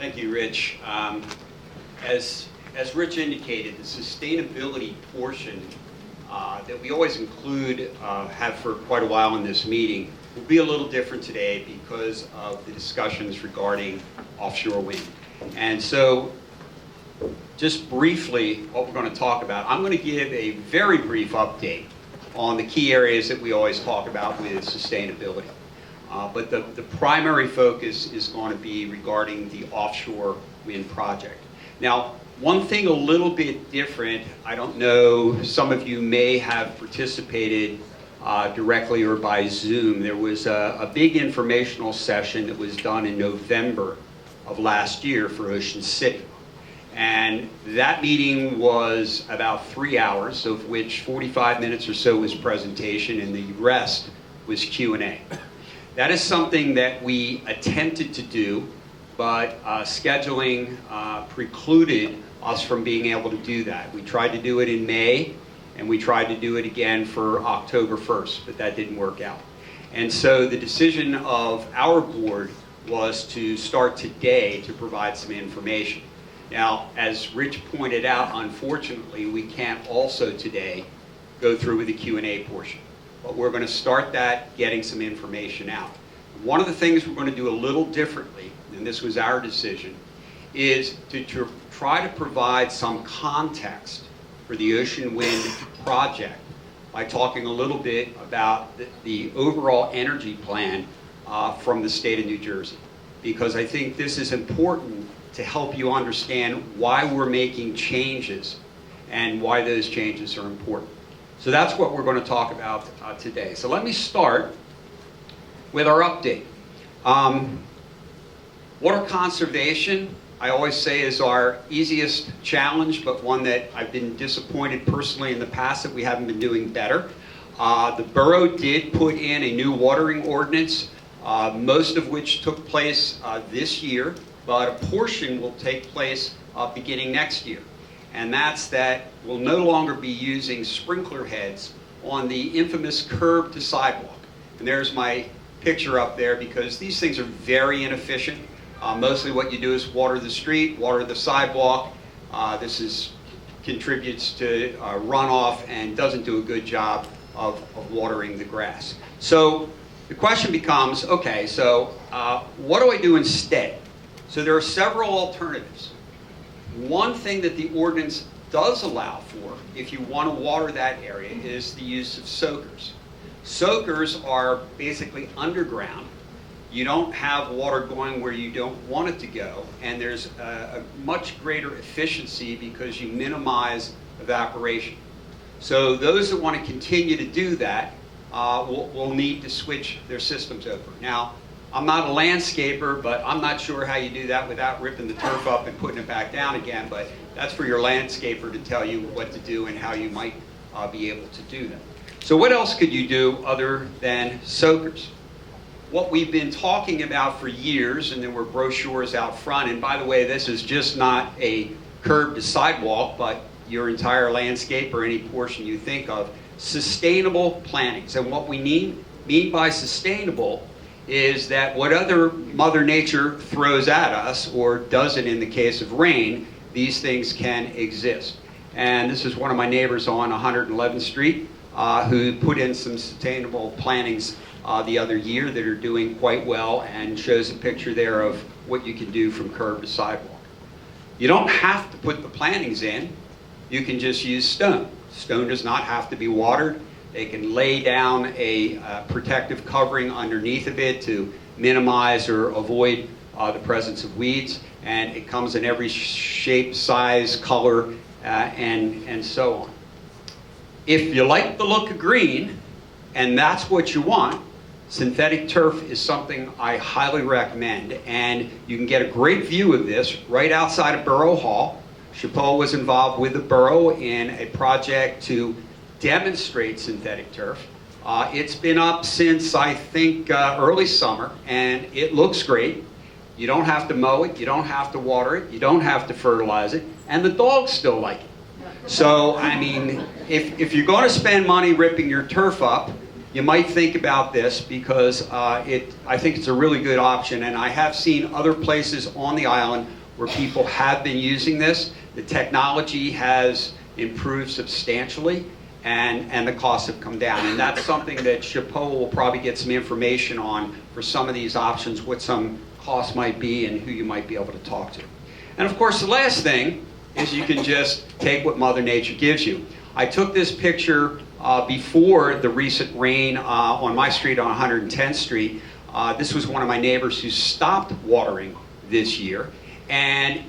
Thank you, Rich. As Rich indicated, the sustainability portion that we always include, have for quite a while in this meeting, will be a little different today because of the discussions regarding offshore wind. And so, just briefly, what we're going to talk about, I'm going to give a very brief update on the key areas that we always talk about with sustainability. But the primary focus is going to be regarding the offshore wind project. Now, one thing a little bit different, I don't know, some of you may have participated directly or by Zoom. There was a big informational session that was done in November of last year for Ocean City. And that meeting was about 3 hours, of which 45 minutes or so was presentation and the rest was Q&A. That is something that we attempted to do, but scheduling precluded us from being able to do that. We tried to do it in May, and we tried to do it again for October 1st, but that didn't work out. And so the decision of our board was to start today to provide some information. Now, as Rich pointed out, unfortunately, we can't also today go through with the Q&A portion. But we're going to start that, getting some information out. One of the things we're going to do a little differently, and this was our decision, is to try to provide some context for the ocean wind project by talking a little bit about the overall energy plan from the state of New Jersey. Because I think this is important to help you understand why we're making changes and why those changes are important. So that's what we're going to talk about today. So let me start with our update. Water conservation, I always say, is our easiest challenge, but one that I've been disappointed personally in the past that we haven't been doing better. The borough did put in a new watering ordinance, most of which took place this year, but a portion will take place beginning next year. And that's that we'll no longer be using sprinkler heads on the infamous curb to sidewalk. And there's my picture up there because these things are very inefficient. Mostly what you do is water the street, water the sidewalk. This contributes to runoff and doesn't do a good job of watering the grass. So the question becomes, okay, so what do I do instead? So there are several alternatives. One thing that the ordinance does allow for, if you want to water that area, is the use of soakers. Soakers are basically underground. You don't have water going where you don't want it to go, and there's a much greater efficiency because you minimize evaporation. So those that want to continue to do that will need to switch their systems over. Now, I'm not a landscaper, but I'm not sure how you do that without ripping the turf up and putting it back down again, but that's for your landscaper to tell you what to do and how you might be able to do that. So what else could you do other than soakers? What we've been talking about for years, and there were brochures out front, and by the way, this is just not a curb to sidewalk, but your entire landscape or any portion you think of, sustainable plantings. And what we mean by sustainable is that whatever Mother Nature throws at us, or doesn't in the case of rain, these things can exist. And this is one of my neighbors on 111th Street who put in some sustainable plantings the other year that are doing quite well, and shows a picture there of what you can do from curb to sidewalk. You don't have to put the plantings in. You can just use stone. Stone does not have to be watered. They can lay down a protective covering underneath of it to minimize or avoid the presence of weeds. And it comes in every shape, size, color, and so on. If you like the look of green, and that's what you want, synthetic turf is something I highly recommend. And you can get a great view of this right outside of Borough Hall. SHPOA was involved with the borough in a project to demonstrate synthetic turf. It's been up since, I think, early summer, and it looks great. You don't have to mow it, you don't have to water it, you don't have to fertilize it, and the dogs still like it. So, I mean, if you're going to spend money ripping your turf up, you might think about this because I think it's a really good option, and I have seen other places on the island where people have been using this. The technology has improved substantially, and the costs have come down. And that's something that SHPOA will probably get some information on for some of these options, what some costs might be and who you might be able to talk to. And of course, the last thing is you can just take what Mother Nature gives you. I took this picture before the recent rain on my street on 110th Street. This was one of my neighbors who stopped watering this year. And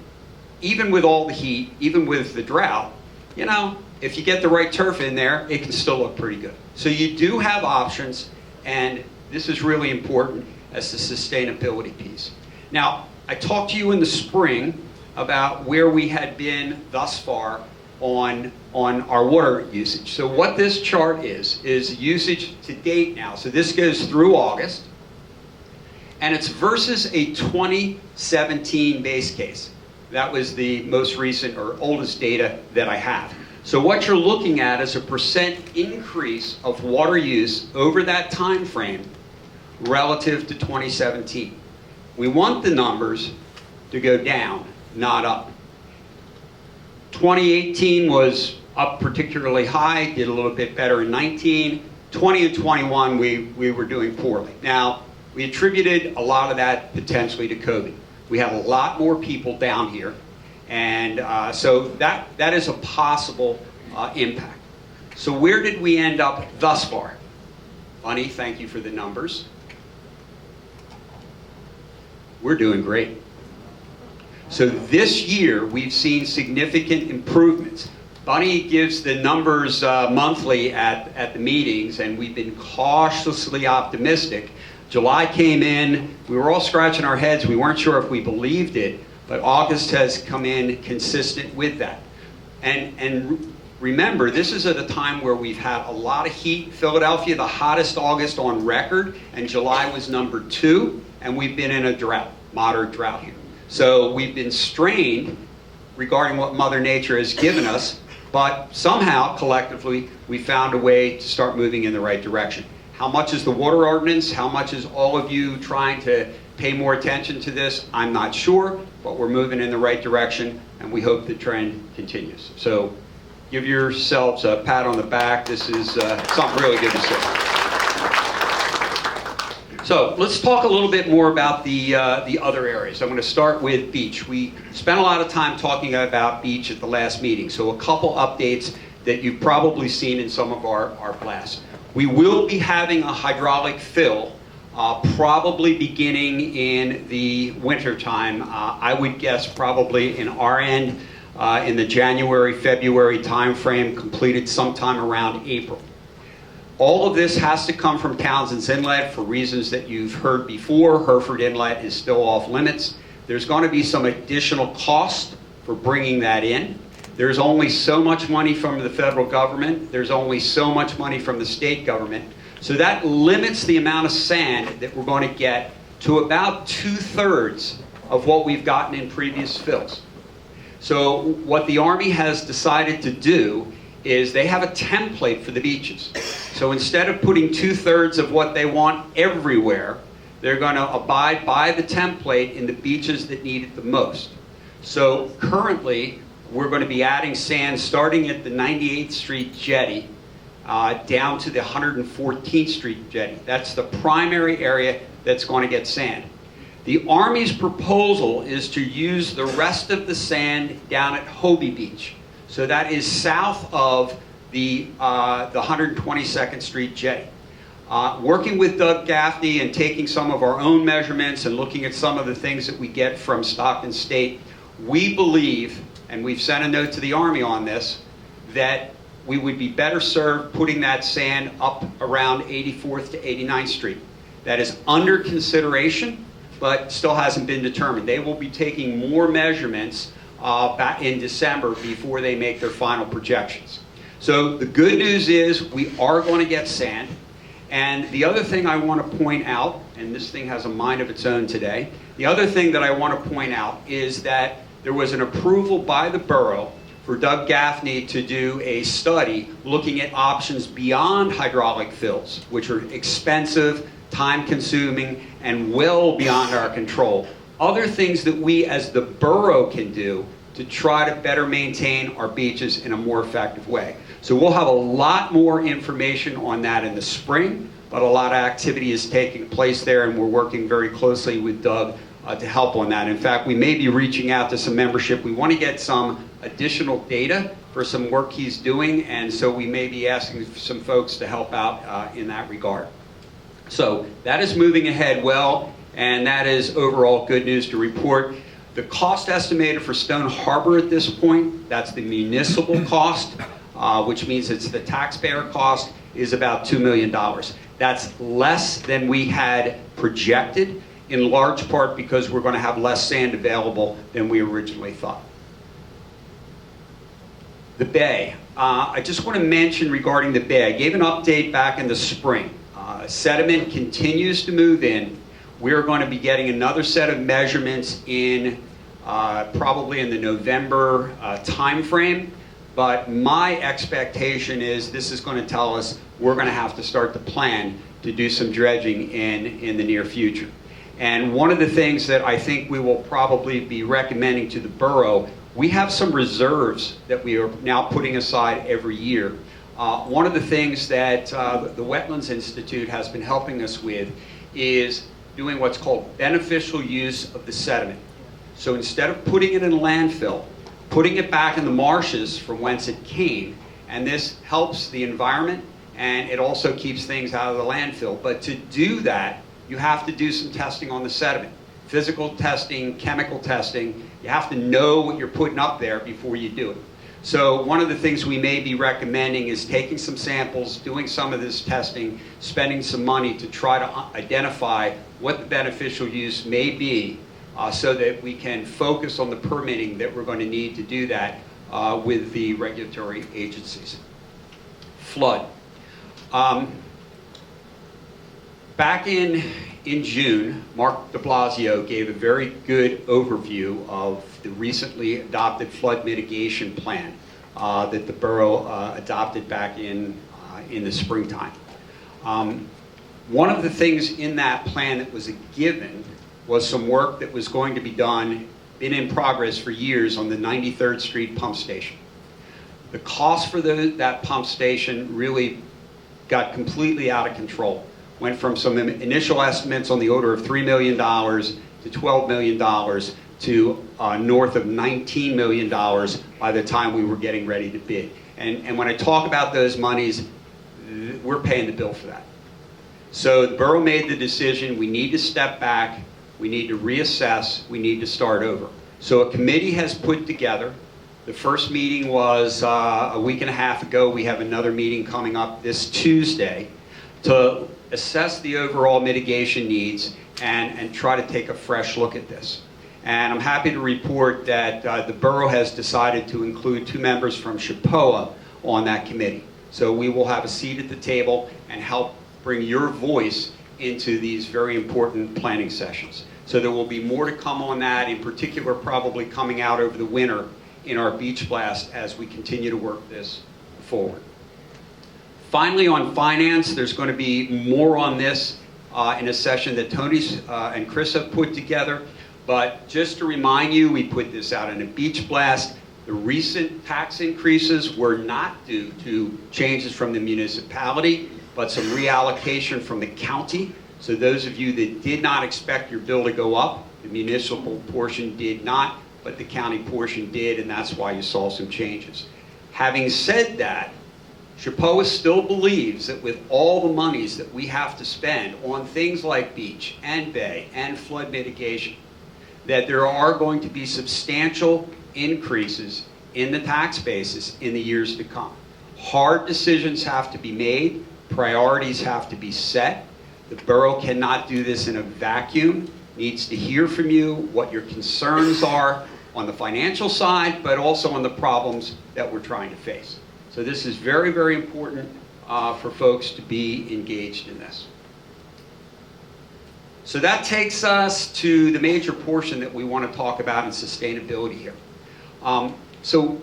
even with all the heat, even with the drought, you know, if you get the right turf in there, it can still look pretty good. So you do have options, and this is really important as the sustainability piece. Now, I talked to you in the spring about where we had been thus far on our water usage. So what this chart is usage to date now. So this goes through August, and it's versus a 2017 base case. That was the most recent or oldest data that I have. So what you're looking at is a percent increase of water use over that time frame relative to 2017. We want the numbers to go down, not up. 2018 was up particularly high, did a little bit better in 19. 20 and 21, we were doing poorly. Now, we attributed a lot of that potentially to COVID. We had a lot more people down here, and so that is a possible impact. So where did we end up thus far? Bunny, thank you for the numbers. We're doing great. So this year, we've seen significant improvements. Bunny gives the numbers monthly at the meetings, and we've been cautiously optimistic. July came in, we were all scratching our heads, we weren't sure if we believed it, but August has come in consistent with that. And remember, this is at a time where we've had a lot of heat. Philadelphia, the hottest August on record, and July was number 2, and we've been in a drought, moderate drought here. So we've been strained regarding what Mother Nature has given us, but somehow, collectively, we found a way to start moving in the right direction. How much is the water ordinance? How much is all of you trying to pay more attention to this? I'm not sure, but we're moving in the right direction, and we hope the trend continues. So give yourselves a pat on the back. This is something really good to see. So let's talk a little bit more about the other areas. I'm going to start with beach. We spent a lot of time talking about beach at the last meeting, so a couple updates that you've probably seen in some of our blasts. We will be having a hydraulic fill probably beginning in the winter time. I would guess probably in our end in the January, February timeframe, completed sometime around April. All of this has to come from Townsend's Inlet for reasons that you've heard before. Hereford Inlet is still off limits. There's going to be some additional cost for bringing that in. There's only so much money from the federal government. There's only so much money from the state government. So that limits the amount of sand that we're going to get to about 2/3 of what we've gotten in previous fills. So what the Army has decided to do is they have a template for the beaches. So instead of putting 2/3 of what they want everywhere, they're going to abide by the template in the beaches that need it the most. So currently, we're going to be adding sand starting at the 98th Street jetty down to the 114th Street jetty. That's the primary area that's going to get sand. The Army's proposal is to use the rest of the sand down at Hobie Beach. So that is south of the 122nd Street jetty. Working with Doug Gaffney and taking some of our own measurements and looking at some of the things that we get from Stockton State, we believe, and we've sent a note to the Army on this, that we would be better served putting that sand up around 84th to 89th Street. That is under consideration, but still hasn't been determined. They will be taking more measurements back in December before they make their final projections. So the good news is we are going to get sand. And the other thing I want to point out, and this thing has a mind of its own today, the other thing that I want to point out is that there was an approval by the borough for Doug Gaffney to do a study looking at options beyond hydraulic fills, which are expensive, time-consuming, and well beyond our control. Other things that we as the borough can do to try to better maintain our beaches in a more effective way. So we'll have a lot more information on that in the spring, but a lot of activity is taking place there, and we're working very closely with Doug to help on that. In fact, we may be reaching out to some membership. We want to get some additional data for some work he's doing, and so we may be asking some folks to help out in that regard. So that is moving ahead well, and that is overall good news to report. The cost estimated for Stone Harbor at this point, that's the municipal cost, which means it's the taxpayer cost, is about $2 million. That's less than we had projected, in large part because we're going to have less sand available than we originally thought. The bay. I just want to mention regarding the bay, I gave an update back in the spring. Sediment continues to move in. We're going to be getting another set of measurements in probably in the November time frame, but my expectation is this is going to tell us we're going to have to start to plan to do some dredging in the near future. And one of the things that I think we will probably be recommending to the borough, we have some reserves that we are now putting aside every year. One of the things that the Wetlands Institute has been helping us with is doing what's called beneficial use of the sediment. So instead of putting it in a landfill, putting it back in the marshes from whence it came, and this helps the environment and it also keeps things out of the landfill. But to do that, you have to do some testing on the sediment. Physical testing, chemical testing, you have to know what you're putting up there before you do it. So one of the things we may be recommending is taking some samples, doing some of this testing, spending some money to try to identify what the beneficial use may be so that we can focus on the permitting that we're going to need to do that with the regulatory agencies. Flood. Back in June, Mark de Blasio gave a very good overview of the recently adopted flood mitigation plan that the borough adopted back in the springtime. One of the things in that plan that was a given was some work that was going to be done, been in progress for years, on the 93rd Street pump station. The cost for that pump station really got completely out of control. Went from some initial estimates on the order of $3 million to $12 million to north of $19 million by the time we were getting ready to bid. And when I talk about those monies, we're paying the bill for that. So the borough made the decision, we need to step back, we need to reassess, we need to start over. So a committee has put together. The first meeting was a week and a half ago. We have another meeting coming up this Tuesday to assess the overall mitigation needs and try to take a fresh look at this. And I'm happy to report that the borough has decided to include 2 members from SHPOA on that committee. So we will have a seat at the table and help bring your voice into these very important planning sessions. So there will be more to come on that, in particular probably coming out over the winter in our beach blast as we continue to work this forward. Finally, on finance, there's going to be more on this in a session that Tony and Chris have put together. But just to remind you, we put this out in a beach blast. The recent tax increases were not due to changes from the municipality, but some reallocation from the county. So those of you that did not expect your bill to go up, the municipal portion did not, but the county portion did, and that's why you saw some changes. Having said that, SHPOA still believes that with all the monies that we have to spend on things like beach and bay and flood mitigation, that there are going to be substantial increases in the tax basis in the years to come. Hard decisions have to be made, priorities have to be set. The borough cannot do this in a vacuum, needs to hear from you what your concerns are on the financial side, but also on the problems that we're trying to face. So this is very, very important for folks to be engaged in this. So that takes us to the major portion that we want to talk about in sustainability here. So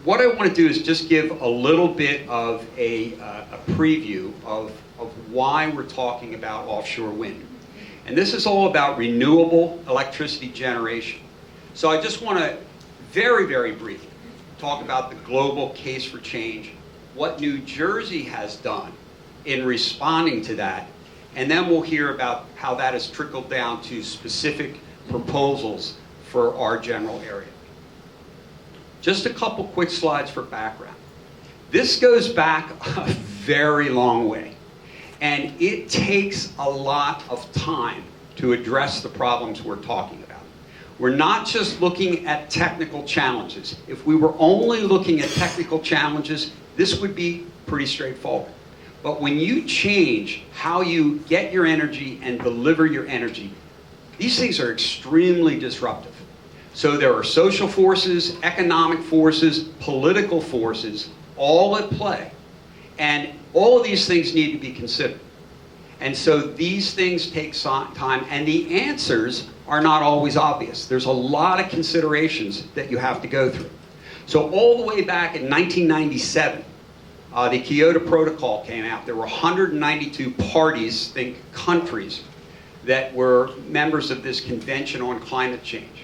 what I want to do is just give a little bit of a preview of why we're talking about offshore wind. And this is all about renewable electricity generation. So I just want to very, very briefly talk about the global case for change, what New Jersey has done in responding to that, and then we'll hear about how that has trickled down to specific proposals for our general area. Just a couple quick slides for background. This goes back a very long way, and it takes a lot of time to address the problems we're talking about. We're not just looking at technical challenges. If we were only looking at technical challenges, this would be pretty straightforward. But when you change how you get your energy and deliver your energy, these things are extremely disruptive. So there are social forces, economic forces, political forces, all at play. And all of these things need to be considered. And so these things take time, and the answers are not always obvious. There's a lot of considerations that you have to go through. So all the way back in 1997, the Kyoto Protocol came out. There were 192 parties, think countries, that were members of this Convention on Climate Change.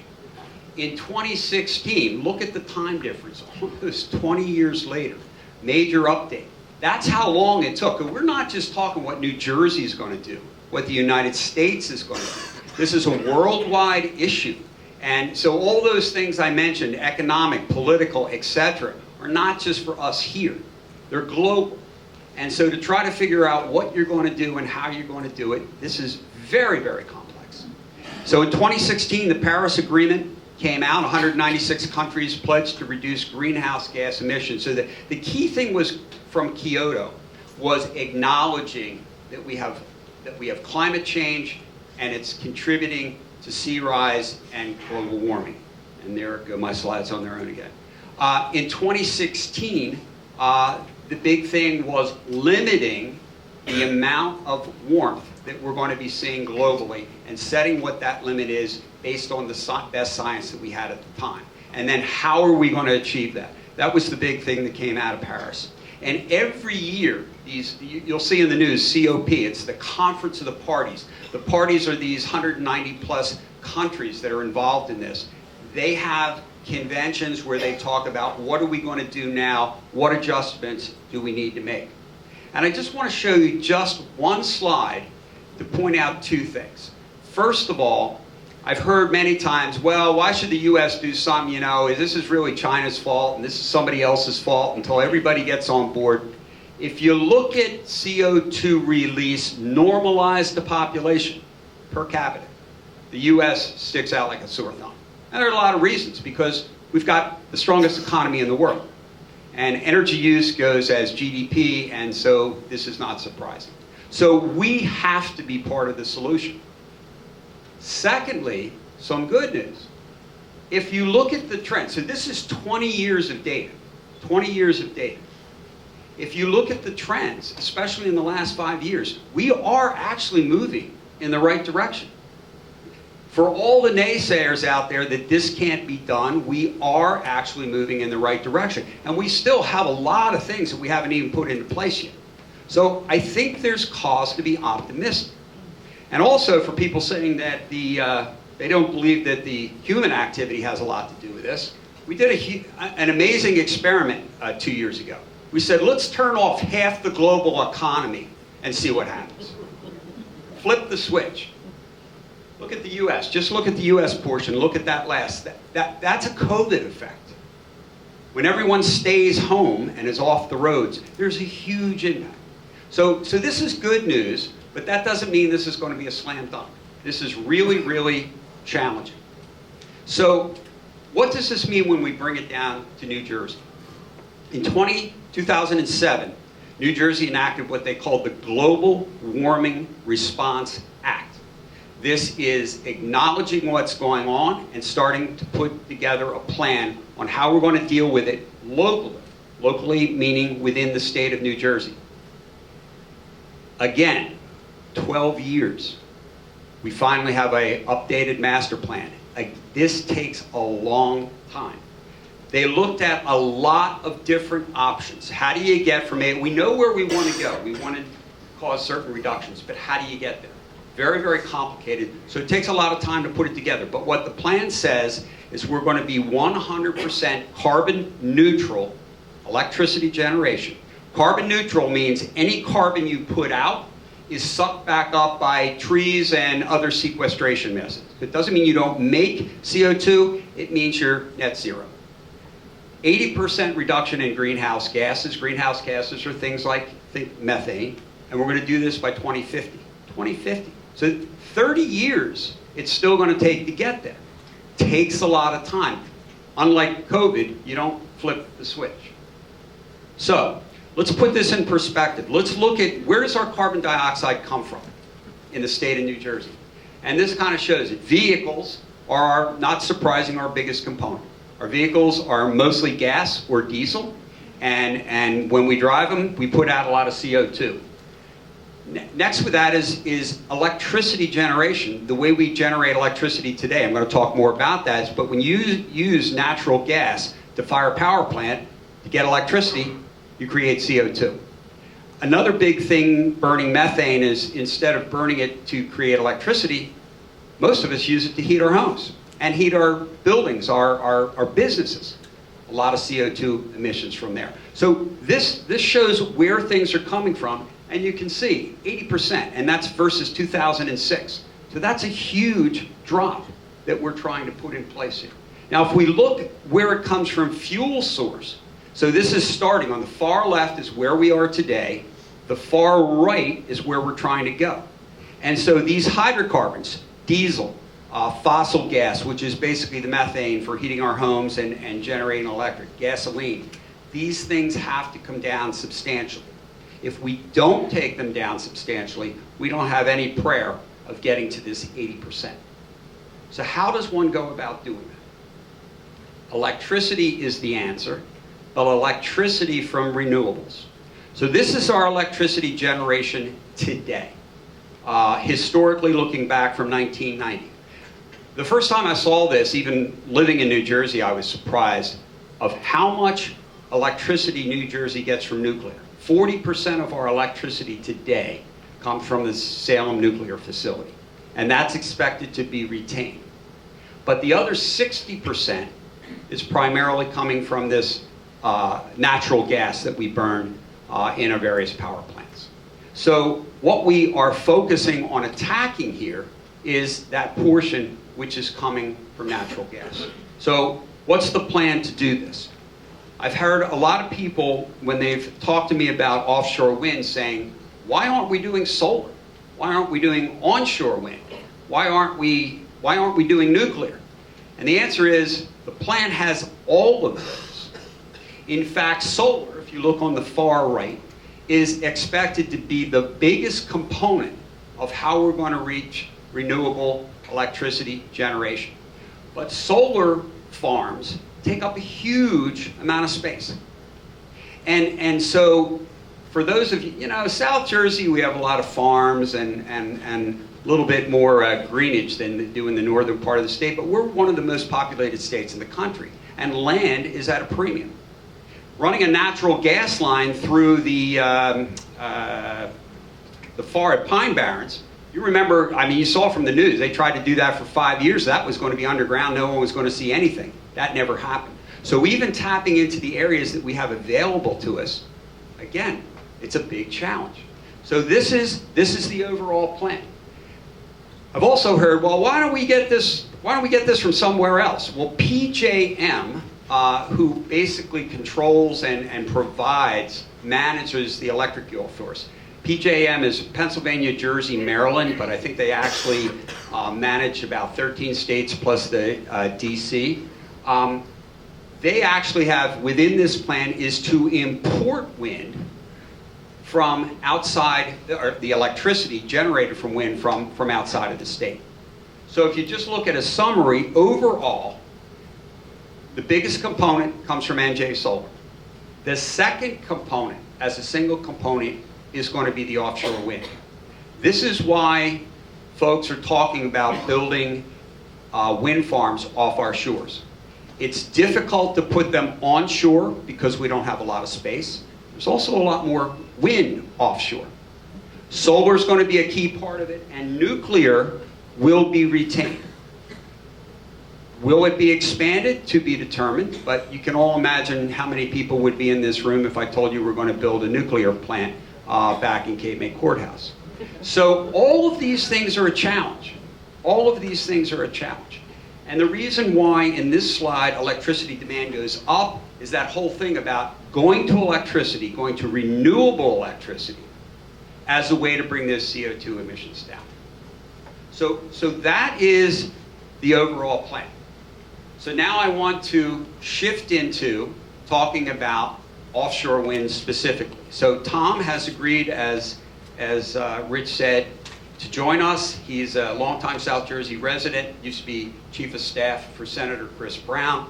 In 2016, look at the time difference, almost 20 years later, major update. That's how long it took. And we're not just talking what New Jersey is going to do, what the United States is going to do. This is a worldwide issue. And so all those things I mentioned, economic, political, etc., are not just for us here. They're global. And so to try to figure out what you're going to do and how you're going to do it, this is very, very complex. So in 2016, the Paris Agreement came out. 196 countries pledged to reduce greenhouse gas emissions. So the key thing was from Kyoto was acknowledging that we have climate change and it's contributing to sea rise and global warming. And there go my slides on their own again. In 2016, the big thing was limiting the amount of warmth that we're going to be seeing globally and setting what that limit is based on the best science that we had at the time. And then how are we going to achieve that? That was the big thing that came out of Paris. And every year, you'll see in the news, COP, it's the Conference of the Parties. The parties are these 190 plus countries that are involved in this. They have conventions where they talk about what are we going to do now, what adjustments do we need to make. And I just want to show you just one slide to point out two things. First of all, I've heard many times, well, why should the US do something, this is really China's fault and this is somebody else's fault until everybody gets on board. If you look at CO2 release normalized to population per capita, the US sticks out like a sore thumb. And there are a lot of reasons, because we've got the strongest economy in the world. And energy use goes as GDP, and so this is not surprising. So we have to be part of the solution. Secondly, some good news. If you look at the trend, so this is 20 years of data, 20 years of data. If you look at the trends, especially in the last 5 years, we are actually moving in the right direction. For all the naysayers out there that this can't be done, we are actually moving in the right direction. And we still have a lot of things that we haven't even put into place yet. So I think there's cause to be optimistic. And also for people saying that they don't believe that the human activity has a lot to do with this, we did an amazing experiment 2 years ago. We said, let's turn off half the global economy and see what happens. Flip the switch. Look at the US. Just look at the US portion. Look at that last. That's a COVID effect. When everyone stays home and is off the roads, there's a huge impact. So this is good news, but that doesn't mean this is going to be a slam dunk. This is really, really challenging. So what does this mean when we bring it down to New Jersey? In 2007, New Jersey enacted what they called the Global Warming Response Act. This is acknowledging what's going on and starting to put together a plan on how we're going to deal with it locally. Locally meaning within the state of New Jersey. Again, 12 years. We finally have an updated master plan. This takes a long time. They looked at a lot of different options. How do you get from A? We know where we want to go. We want to cause certain reductions, but how do you get there? Very, very complicated. So it takes a lot of time to put it together. But what the plan says is we're going to be 100% carbon neutral electricity generation. Carbon neutral means any carbon you put out is sucked back up by trees and other sequestration methods. It doesn't mean you don't make CO2, it means you're net zero. 80% reduction in greenhouse gases. Greenhouse gases are things like, think methane, and we're going to do this by 2050. 2050. So 30 years it's still going to take to get there. Takes a lot of time. Unlike COVID, you don't flip the switch. So let's put this in perspective. Let's look at where does our carbon dioxide come from in the state of New Jersey. And this kind of shows it. Vehicles are, not surprising, our biggest component. Our vehicles are mostly gas or diesel, and when we drive them, we put out a lot of CO2. Next with that is electricity generation, the way we generate electricity today. I'm going to talk more about that, but when you use natural gas to fire a power plant to get electricity, you create CO2. Another big thing burning methane is instead of burning it to create electricity, most of us use it to heat our homes and heat our buildings, our businesses. A lot of CO2 emissions from there. So this shows where things are coming from, and you can see 80%, and that's versus 2006. So that's a huge drop that we're trying to put in place here. Now if we look where it comes from fuel source, so this is starting on the far left is where we are today, the far right is where we're trying to go. And so these hydrocarbons, diesel, fossil gas, which is basically the methane for heating our homes and generating electric, gasoline, these things have to come down substantially. If we don't take them down substantially, we don't have any prayer of getting to this 80%. So how does one go about doing that? Electricity is the answer, but electricity from renewables. So this is our electricity generation today, historically looking back from 1990. The first time I saw this, even living in New Jersey, I was surprised of how much electricity New Jersey gets from nuclear. 40% of our electricity today comes from the Salem nuclear facility, and that's expected to be retained. But the other 60% is primarily coming from this natural gas that we burn in our various power plants. So what we are focusing on attacking here is that portion which is coming from natural gas. So what's the plan to do this? I've heard a lot of people, when they've talked to me about offshore wind, saying, why aren't we doing solar? Why aren't we doing onshore wind? Why aren't we doing nuclear? And the answer is, the plan has all of those. In fact, solar, if you look on the far right, is expected to be the biggest component of how we're going to reach renewable electricity generation. But solar farms take up a huge amount of space. And so for those of you, South Jersey, we have a lot of farms and a little bit more greenage than they do in the northern part of the state, but we're one of the most populated states in the country, and land is at a premium. Running a natural gas line through the far at Pine Barrens, you remember, you saw from the news, they tried to do that for 5 years. That was going to be underground. No one was going to see anything. That never happened. So even tapping into the areas that we have available to us, again, it's a big challenge. So this is the overall plan. I've also heard, well, why don't we get this from somewhere else? Well, PJM, who basically controls and manages the electric fuel source. PJM is Pennsylvania, Jersey, Maryland, but I think they actually manage about 13 states plus the DC. They actually have, within this plan, is to import wind from outside, or the electricity generated from wind from outside of the state. So if you just look at a summary, overall, the biggest component comes from NJ Solar. The second component, as a single component, is going to be the offshore wind. This is why folks are talking about building wind farms off our shores. It's difficult to put them onshore because we don't have a lot of space. There's also a lot more wind offshore. Solar is going to be a key part of it, and nuclear will be retained. Will it be expanded? To be determined, but you can all imagine how many people would be in this room if I told you we're going to build a nuclear plant back in Cape May Courthouse. So all of these things are a challenge. All of these things are a challenge. And the reason why in this slide electricity demand goes up is that whole thing about going to electricity, going to renewable electricity as a way to bring those CO2 emissions down. So that is the overall plan. So now I want to shift into talking about offshore wind specifically. So Tom has agreed, as Rich said, to join us. He's a longtime South Jersey resident, used to be Chief of Staff for Senator Chris Brown.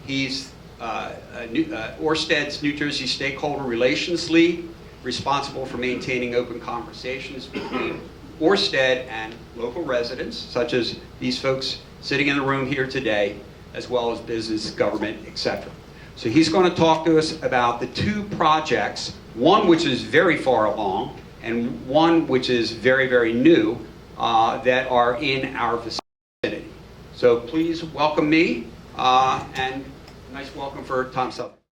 He's Ørsted's New Jersey Stakeholder Relations Lead, responsible for maintaining open conversations between Ørsted and local residents, such as these folks sitting in the room here today, as well as business, government, etc. So he's going to talk to us about the two projects, one which is very far along, and one which is very, very new, that are in our vicinity. So please welcome me, and a nice welcome for Tom Southern.